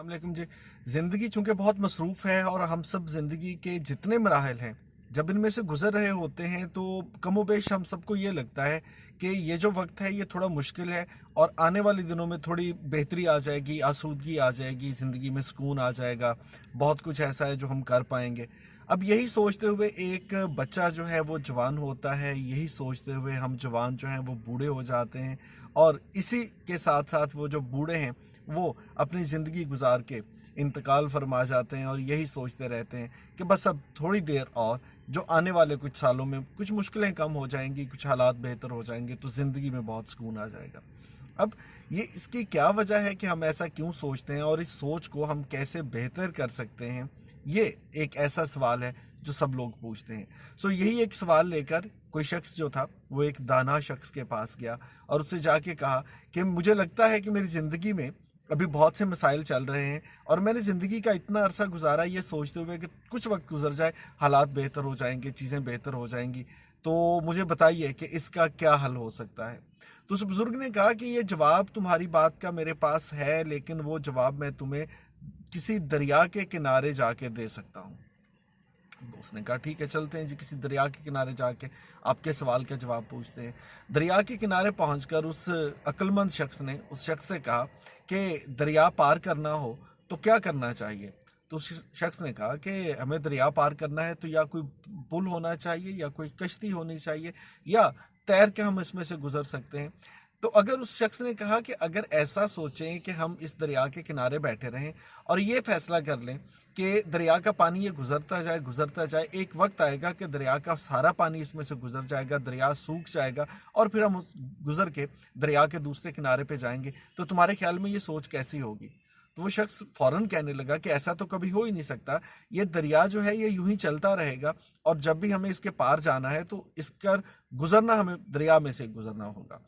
अलैकुम जी। ज़िंदगी चूँकि बहुत मसरूफ़ है और हम सब ज़िंदगी के जितने मराहल हैं, जब इनमें से गुज़र रहे होते हैं तो कमोबेश हम सबको ये लगता है कि ये जो वक्त है ये थोड़ा मुश्किल है और आने वाले दिनों में थोड़ी बेहतरी आ जाएगी, आसूदगी आ जाएगी, ज़िंदगी में सुकून आ जाएगा, बहुत कुछ ऐसा है जो हम कर पाएंगे। अब यही सोचते हुए एक बच्चा जो है वो जवान होता है, यही सोचते हुए हम जवान जो हैं वो बूढ़े हो जाते हैं, और इसी के साथ साथ वो जो बूढ़े हैं वो अपनी ज़िंदगी गुजार के इंतकाल फरमा जाते हैं और यही सोचते रहते हैं कि बस अब थोड़ी देर और, जो आने वाले कुछ सालों में कुछ मुश्किलें कम हो जाएंगी, कुछ हालात बेहतर हो जाएंगे तो ज़िंदगी में बहुत सुकून आ जाएगा। अब ये इसकी क्या वजह है कि हम ऐसा क्यों सोचते हैं और इस सोच को हम कैसे बेहतर कर सकते हैं, ये एक ऐसा सवाल है जो सब लोग पूछते हैं। यही एक सवाल लेकर कोई शख्स जो था वो एक दाना शख्स के पास गया और उससे जाके कहा कि मुझे लगता है कि मेरी ज़िंदगी में अभी बहुत से मसाइल चल रहे हैं और मैंने ज़िंदगी का इतना अरसा गुजारा ये सोचते हुए कि कुछ वक्त गुजर जाए, हालात बेहतर हो जाएंगे, चीज़ें बेहतर हो जाएंगी, तो मुझे बताइए कि इसका क्या हल हो सकता है। तो उस बुज़ुर्ग ने कहा कि ये जवाब तुम्हारी बात का मेरे पास है, लेकिन वो जवाब मैं तुम्हें किसी दरिया के किनारे जाके दे सकता हूँ। उसने कहा ठीक है, चलते हैं जी, किसी दरिया के किनारे जाके आपके सवाल का जवाब पूछते हैं। दरिया के किनारे पहुंचकर उस अक्लमंद शख्स ने उस शख्स से कहा कि दरिया पार करना हो तो क्या करना चाहिए। तो उस शख्स ने कहा कि हमें दरिया पार करना है तो या कोई पुल होना चाहिए या कोई कश्ती होनी चाहिए या तैर के हम इसमें से गुजर सकते हैं। तो अगर उस शख्स ने कहा कि अगर ऐसा सोचें कि हम इस दरिया के किनारे बैठे रहें और ये फैसला कर लें कि दरिया का पानी ये गुजरता जाए, एक वक्त आएगा कि दरिया का सारा पानी इसमें से गुजर जाएगा, दरिया सूख जाएगा और फिर हम गुजर के दरिया के दूसरे किनारे पे जाएंगे, तो तुम्हारे ख्याल में ये सोच कैसी होगी। तो वो शख्स फौरन कहने लगा कि ऐसा तो कभी हो ही नहीं सकता, ये दरिया जो है ये यूं ही चलता रहेगा और जब भी हमें इसके पार जाना है तो इसका गुजरना, हमें दरिया में से गुजरना होगा।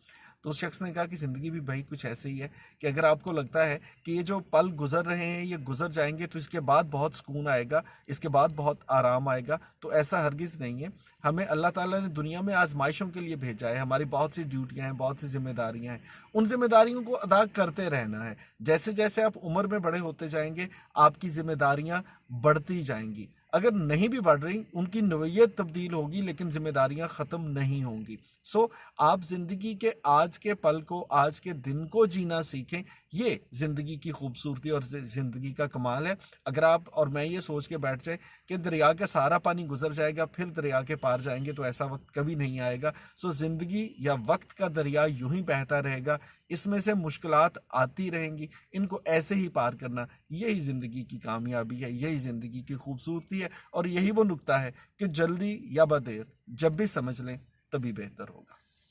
तो उस शख्स ने कहा कि ज़िंदगी भी भाई कुछ ऐसे ही है कि अगर आपको लगता है कि ये जो पल गुजर रहे हैं ये गुजर जाएंगे तो इसके बाद बहुत सुकून आएगा, इसके बाद बहुत आराम आएगा, तो ऐसा हरगिज़ नहीं है। हमें अल्लाह ताला ने दुनिया में आजमाइशों के लिए भेजा है, हमारी बहुत सी ड्यूटियां हैं, बहुत सी जिम्मेदारियां हैं, उन जिम्मेदारियों को अदा करते रहना है। जैसे जैसे आप उम्र में बड़े होते जाएंगे आपकी जिम्मेदारियां बढ़ती जाएंगी, अगर नहीं भी बढ़ रही उनकी नोयत तब्दील होगी लेकिन जिम्मेदारियां ख़त्म नहीं होंगी। आप ज़िंदगी के आज के पल को, आज के दिन को जीना सीखें, ये ज़िंदगी की खूबसूरती और ज़िंदगी का कमाल है। अगर आप और मैं ये सोच के बैठ जाए कि दरिया का सारा पानी गुजर जाएगा फिर दरिया के पार जाएंगे, तो ऐसा वक्त कभी नहीं आएगा। ज़िंदगी या वक्त का दरिया यूं ही बहता रहेगा, इसमें से मुश्किलात आती रहेंगी, इनको ऐसे ही पार करना, यही ज़िंदगी की कामयाबी है, यही ज़िंदगी की खूबसूरती है और यही वो नुक्ता है कि जल्दी या बदेर जब भी समझ लें तभी बेहतर होगा।